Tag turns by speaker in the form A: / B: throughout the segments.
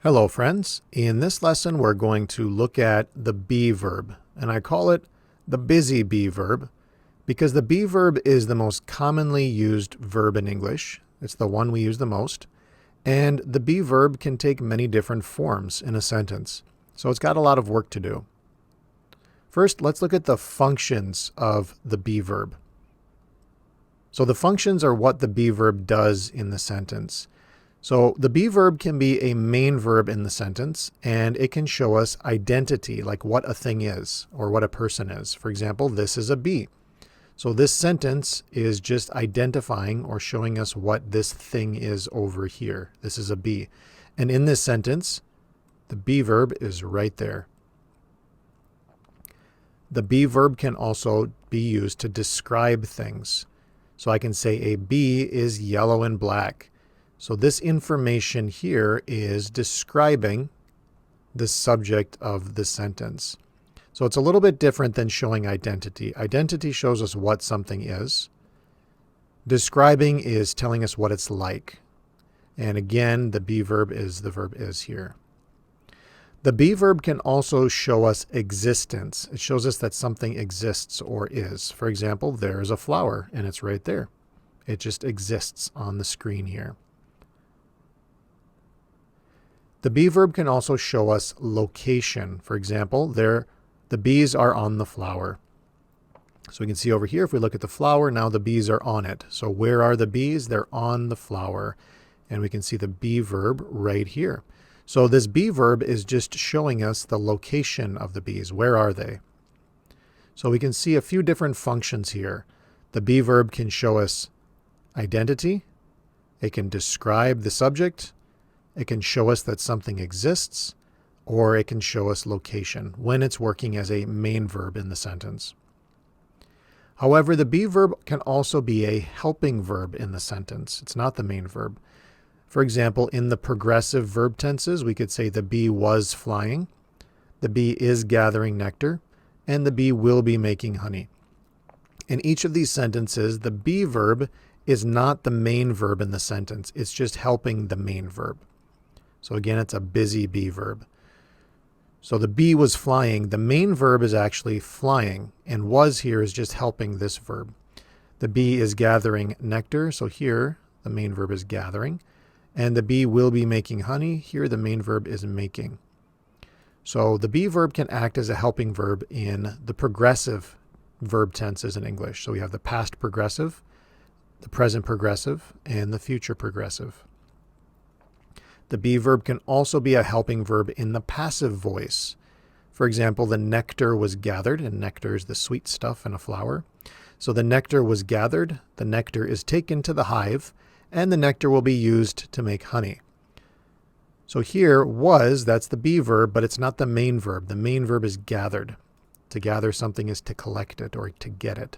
A: Hello friends, in this lesson we're going to look at the be verb, and I call it the busy be verb because the be verb is the most commonly used verb in English. It's the one we use the most, and the be verb can take many different forms in a sentence, so it's got a lot of work to do. First, let's look at the functions of the be verb. So the functions are what the be verb does in the sentence. So the be verb can be a main verb in the sentence, and it can show us identity, like what a thing is or what a person is. For example, this is a bee. So this sentence is just identifying or showing us what this thing is over here. This is a bee. And in this sentence, the be verb is right there. The be verb can also be used to describe things. So I can say a bee is yellow and black. So this information here is describing the subject of the sentence. So it's a little bit different than showing identity. Identity shows us what something is. Describing is telling us what it's like. And again, the be verb is the verb is here. The be verb can also show us existence. It shows us that something exists or is. For example, there is a flower and it's right there. It just exists on the screen here. The be verb can also show us location. For example, the bees are on the flower. So we can see over here, if we look at the flower, now the bees are on it. So where are the bees? They're on the flower. And we can see the be verb right here. So this be verb is just showing us the location of the bees. Where are they? So we can see a few different functions here. The be verb can show us identity. It can describe the subject. It can show us that something exists, or it can show us location when it's working as a main verb in the sentence. However, the be verb can also be a helping verb in the sentence. It's not the main verb. For example, in the progressive verb tenses, we could say the bee was flying, the bee is gathering nectar, and the bee will be making honey. In each of these sentences, the be verb is not the main verb in the sentence. It's just helping the main verb. So again, it's a busy be verb. So the bee was flying. The main verb is actually flying, and was here is just helping this verb. The bee is gathering nectar. So here, the main verb is gathering. And the bee will be making honey. Here, the main verb is making. So the be verb can act as a helping verb in the progressive verb tenses in English. So we have the past progressive, the present progressive, and the future progressive. The be verb can also be a helping verb in the passive voice. For example, the nectar was gathered, and nectar is the sweet stuff in a flower. So the nectar was gathered, the nectar is taken to the hive, and the nectar will be used to make honey. So here, was, that's the be verb, but it's not the main verb. The main verb is gathered. To gather something is to collect it or to get it.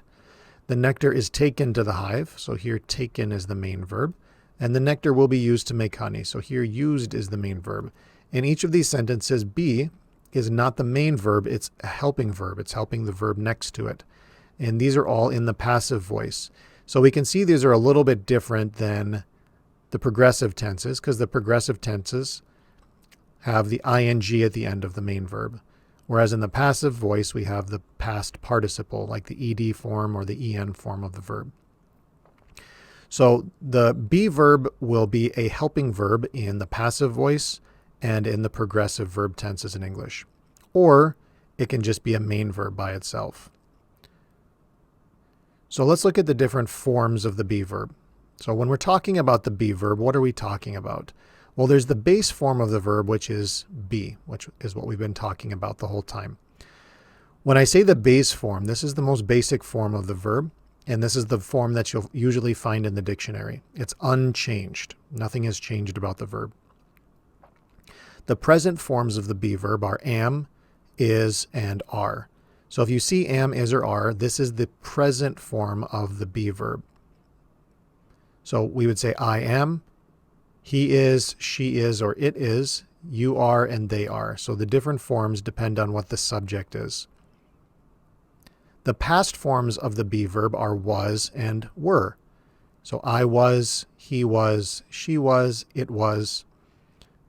A: The nectar is taken to the hive, so here taken is the main verb. And the nectar will be used to make honey. So here used is the main verb. In each of these sentences, be is not the main verb. It's a helping verb. It's helping the verb next to it. And these are all in the passive voice. So we can see these are a little bit different than the progressive tenses because the progressive tenses have the ing at the end of the main verb. Whereas in the passive voice, we have the past participle, like the ed form or the en form of the verb. So the be verb will be a helping verb in the passive voice and in the progressive verb tenses in English. Or it can just be a main verb by itself. So let's look at the different forms of the be verb. So when we're talking about the be verb, what are we talking about? Well, there's the base form of the verb, which is be, which is what we've been talking about the whole time. When I say the base form, this is the most basic form of the verb. And this is the form that you'll usually find in the dictionary. It's unchanged. Nothing has changed about the verb. The present forms of the be verb are am, is, and are. So if you see am, is, or are, this is the present form of the be verb. So we would say I am, he is, she is, or it is, you are, and they are. So the different forms depend on what the subject is. The past forms of the be verb are was and were. So I was, he was, she was, it was,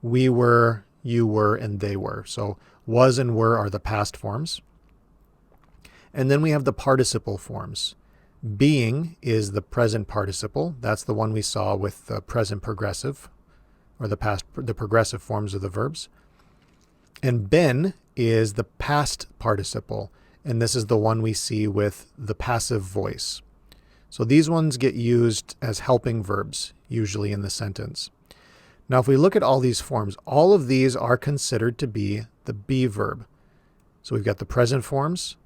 A: we were, you were, and they were. So was and were are the past forms. And then we have the participle forms. Being is the present participle. That's the one we saw with the present progressive, or the progressive forms of the verbs. And been is the past participle, and this is the one we see with the passive voice. So these ones get used as helping verbs, usually in the sentence. Now, if we look at all these forms, all of these are considered to be the be verb. So we've got the present forms,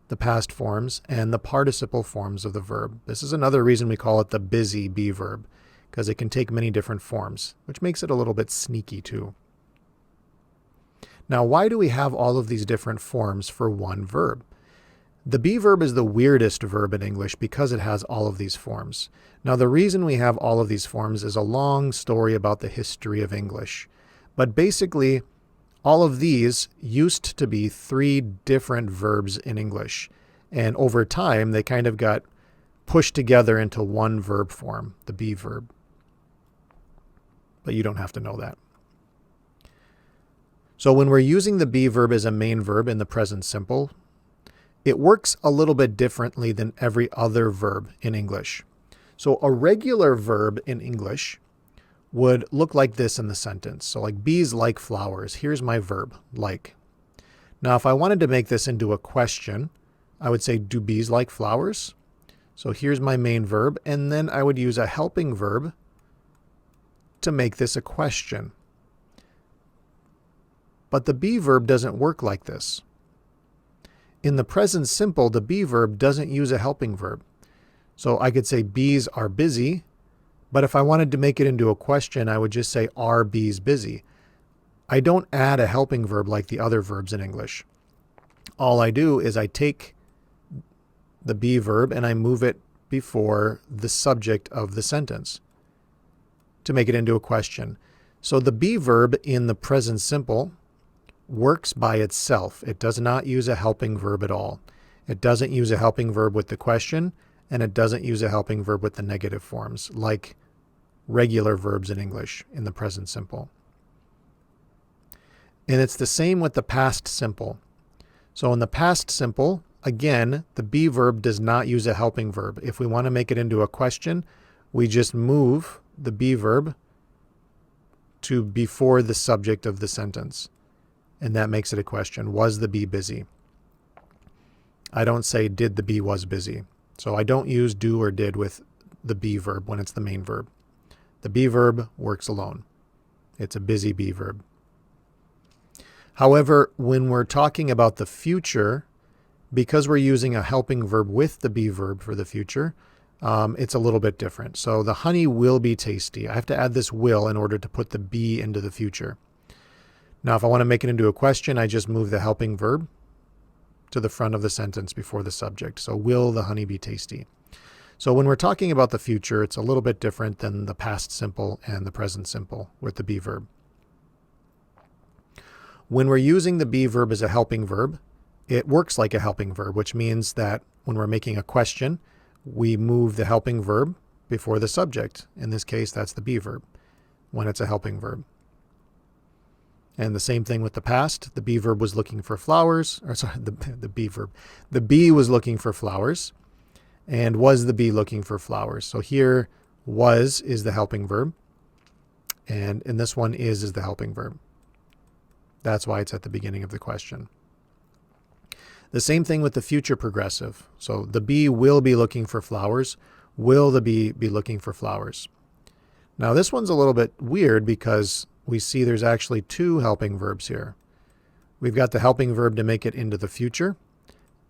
A: the past forms, and the participle forms of the verb. This is another reason we call it the busy be verb, because it can take many different forms, which makes it a little bit sneaky too. Now, why do we have all of these different forms for one verb? The be verb is the weirdest verb in English because it has all of these forms. Now, the reason we have all of these forms is a long story about the history of English. But basically, all of these used to be 3 different verbs in English. And over time, they kind of got pushed together into one verb form, the be verb. But you don't have to know that. So when we're using the be verb as a main verb in the present simple, it works a little bit differently than every other verb in English. So a regular verb in English would look like this in the sentence. So like bees like flowers. Here's my verb, like. Now, if I wanted to make this into a question, I would say, do bees like flowers? So here's my main verb, and then I would use a helping verb to make this a question. But the be verb doesn't work like this. In the present simple, the be verb doesn't use a helping verb. So I could say bees are busy, but if I wanted to make it into a question, I would just say, are bees busy? I don't add a helping verb like the other verbs in English. All I do is I take the be verb and I move it before the subject of the sentence to make it into a question. So the be verb in the present simple works by itself. It does not use a helping verb at all. It doesn't use a helping verb with the question, and it doesn't use a helping verb with the negative forms, like regular verbs in English in the present simple. And it's the same with the past simple. So in the past simple, again, the be verb does not use a helping verb. If we want to make it into a question, we just move the be verb to before the subject of the sentence. And that makes it a question. Was the bee busy? I don't say, did the bee was busy. So I don't use do or did with the be verb when it's the main verb. The be verb works alone. It's a busy be verb. However, when we're talking about the future, because we're using a helping verb with the be verb for the future, it's a little bit different. So the honey will be tasty. I have to add this will in order to put the be into the future. Now, if I want to make it into a question, I just move the helping verb to the front of the sentence before the subject. So will the honey be tasty? So when we're talking about the future, it's a little bit different than the past simple and the present simple with the be verb. When we're using the be verb as a helping verb, it works like a helping verb, which means that when we're making a question, we move the helping verb before the subject. In this case, that's the be verb when it's a helping verb. And the same thing with the past. The be verb was looking for flowers, or sorry, the be verb. The bee was looking for flowers. And was the bee looking for flowers? So here, was is the helping verb. And in this one, is the helping verb. That's why it's at the beginning of the question. The same thing with the future progressive. So the bee will be looking for flowers. Will the bee be looking for flowers? Now this one's a little bit weird because we see there's actually 2 helping verbs here. We've got the helping verb to make it into the future,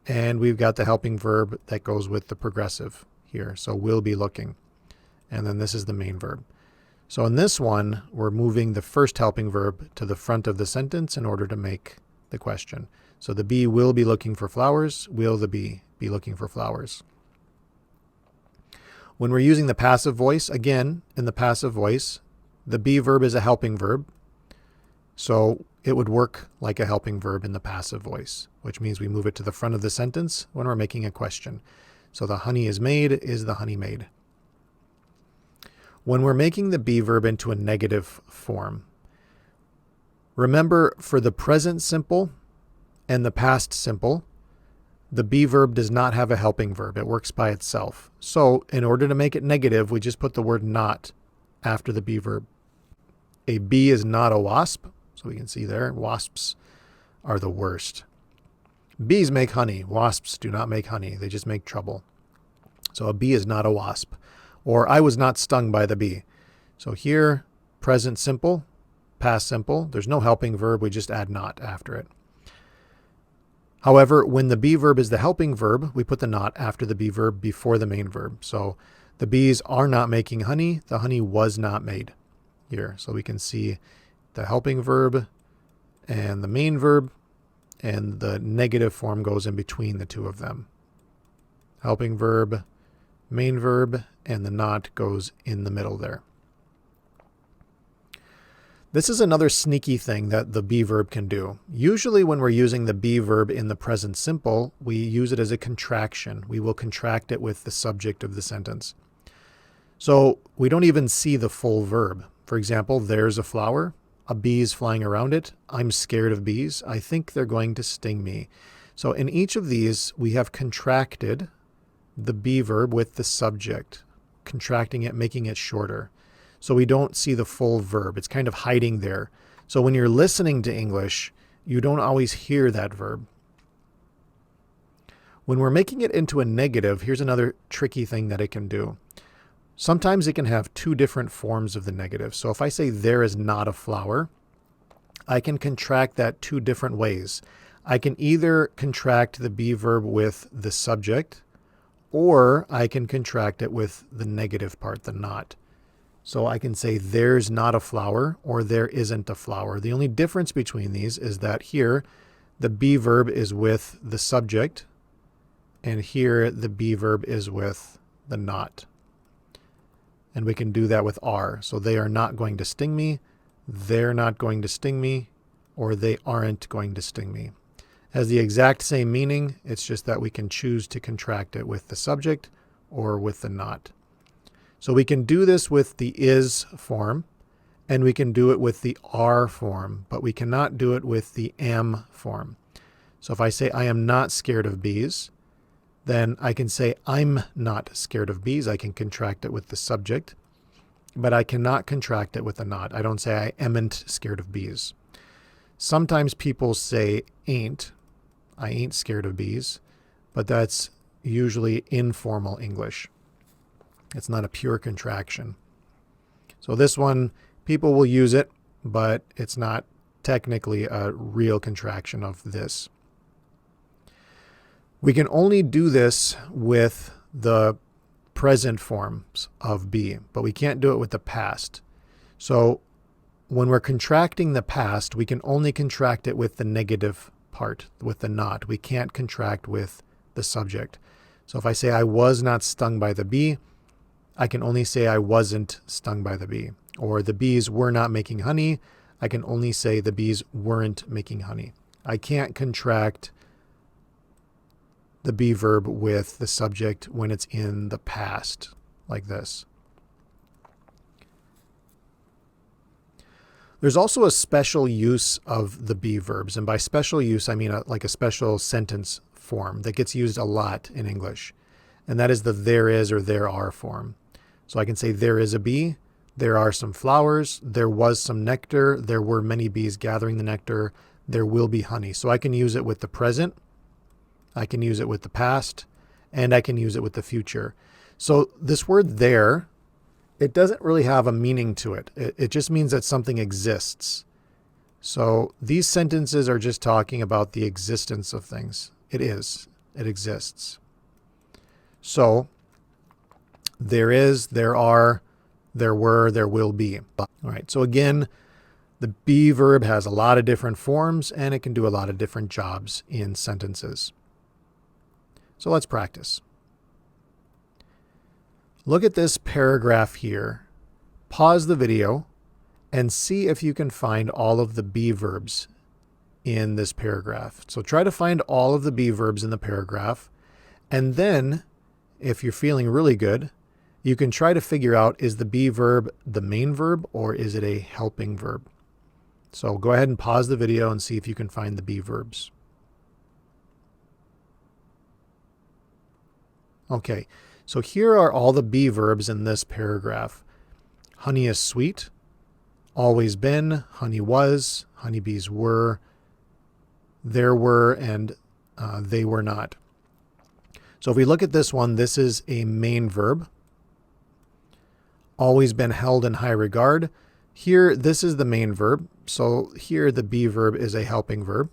A: and we've got the helping verb that goes with the progressive here. So will be looking. And then this is the main verb. So in this one, we're moving the first helping verb to the front of the sentence in order to make the question. So the bee will be looking for flowers. Will the bee be looking for flowers? When we're using the passive voice, again, in the passive voice, the be verb is a helping verb. So it would work like a helping verb in the passive voice, which means we move it to the front of the sentence when we're making a question. So the honey is made, is the honey made? When we're making the be verb into a negative form, Remember, for the present simple and the past simple, the be verb does not have a helping verb. It works by itself. So in order to make it negative, we just put the word not after the be verb. A bee is not a wasp. So we can see there, wasps are the worst. Bees make honey. Wasps do not make honey. They just make trouble. So a bee is not a wasp. Or I was not stung by the bee. So here, present simple, past simple. There's no helping verb. We just add not after it. However, when the be verb is the helping verb, we put the not after the be verb before the main verb. So the bees are not making honey. The honey was not made here. So we can see the helping verb and the main verb, and the negative form goes in between the two of them. Helping verb, main verb, and the not goes in the middle there. This is another sneaky thing that the be verb can do. Usually when we're using the be verb in the present simple, we use it as a contraction. We will contract it with the subject of the sentence. So we don't even see the full verb. For example, there's a flower, a bee is flying around it. I'm scared of bees. I think they're going to sting me. So in each of these, we have contracted the be verb with the subject, contracting it, making it shorter. So we don't see the full verb. It's kind of hiding there. So when you're listening to English, you don't always hear that verb. When we're making it into a negative, here's another tricky thing that it can do. Sometimes it can have two different forms of the negative. So if I say there is not a flower, I can contract that two different ways. I can either contract the be verb with the subject, or I can contract it with the negative part, the not. So I can say there's not a flower or there isn't a flower. The only difference between these is that here the be verb is with the subject, and here the be verb is with the not. And we can do that with are. So they are not going to sting me, they're not going to sting me, or they aren't going to sting me. It has the exact same meaning. It's just that we can choose to contract it with the subject or with the not. So we can do this with the is form, and we can do it with the are form, but we cannot do it with the am form. So if I say I am not scared of bees, then I can say I'm not scared of bees. I can contract it with the subject, but I cannot contract it with the not. I don't say I amn't scared of bees. Sometimes people say ain't. I ain't scared of bees, but that's usually informal English. It's not a pure contraction. So this one, people will use it, but it's not technically a real contraction of this. We can only do this with the present forms of be, but we can't do it with the past. So when we're contracting the past, we can only contract it with the negative part, with the not. We can't contract with the subject. So if I say I was not stung by the bee, I can only say I wasn't stung by the bee. Or the bees were not making honey, I can only say the bees weren't making honey. I can't contract the be verb with the subject when it's in the past, like this. There's also a special use of the be verbs, and by special use I mean like a special sentence form that gets used a lot in English, and that is the there is or there are form. So I can say there is a bee, there are some flowers, there was some nectar, there were many bees gathering the nectar, there will be honey. So I can use it with the present, I can use it with the past, and I can use it with the future. So this word there, it doesn't really have a meaning to it. It just means that something exists. So these sentences are just talking about the existence of things. It exists. So there is, there are, there were, there will be. All right, so again, the be verb has a lot of different forms and it can do a lot of different jobs in sentences. So let's practice. Look at this paragraph here. Pause the video and see if you can find all of the be verbs in this paragraph. So try to find all of the be verbs in the paragraph, and then if you're feeling really good, you can try to figure out, is the be verb the main verb or is it a helping verb? So go ahead and pause the video and see if you can find the be verbs. Okay, so here are all the be verbs in this paragraph. Honey is sweet, always been, honey was, honeybees were, there were, and they were not. So if we look at this one, this is a main verb. Always been held in high regard. Here, this is the main verb. So here the be verb is a helping verb.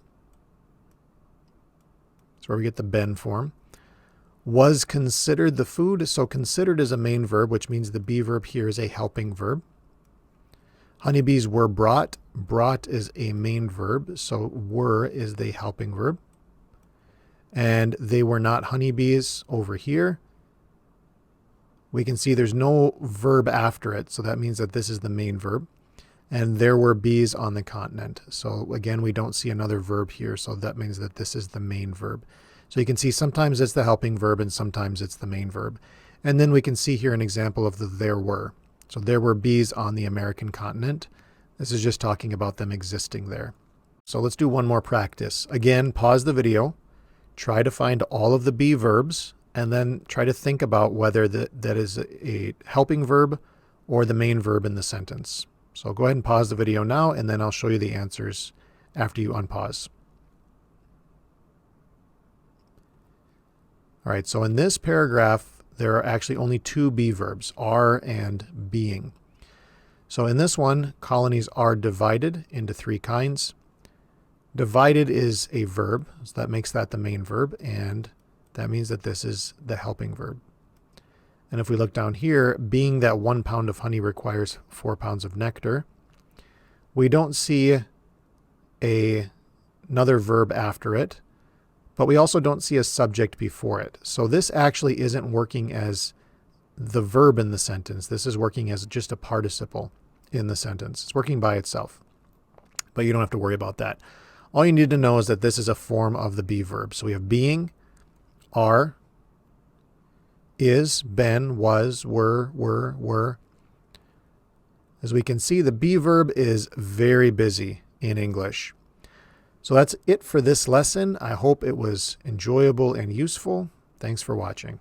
A: That's where we get the been form. Was considered the food. So considered is a main verb, which means the be verb here is a helping verb. Honeybees were brought. Brought is a main verb. So were is the helping verb. And they were not honeybees over here. We can see there's no verb after it, so that means that this is the main verb. And there were bees on the continent. So again, we don't see another verb here, so that means that this is the main verb. So you can see sometimes it's the helping verb and sometimes it's the main verb. And then we can see here an example of the there were. So there were bees on the American continent. This is just talking about them existing there. So let's do one more practice. Again, pause the video. Try to find all of the be verbs and then try to think about whether that is a helping verb or the main verb in the sentence. So go ahead and pause the video now, and then I'll show you the answers after you unpause. All right, so in this paragraph, there are actually only two be verbs, are and being. So in this one, colonies are divided into three kinds. Divided is a verb, so that makes that the main verb, and that means that this is the helping verb. And if we look down here, being that 1 pound of honey requires 4 pounds of nectar, we don't see another verb after it, but we also don't see a subject before it. So this actually isn't working as the verb in the sentence. This is working as just a participle in the sentence. It's working by itself, but you don't have to worry about that. All you need to know is that this is a form of the be verb. So we have being, are, is, been, was, were. As we can see, the be verb is very busy in English. So that's it for this lesson. I hope it was enjoyable and useful. Thanks for watching.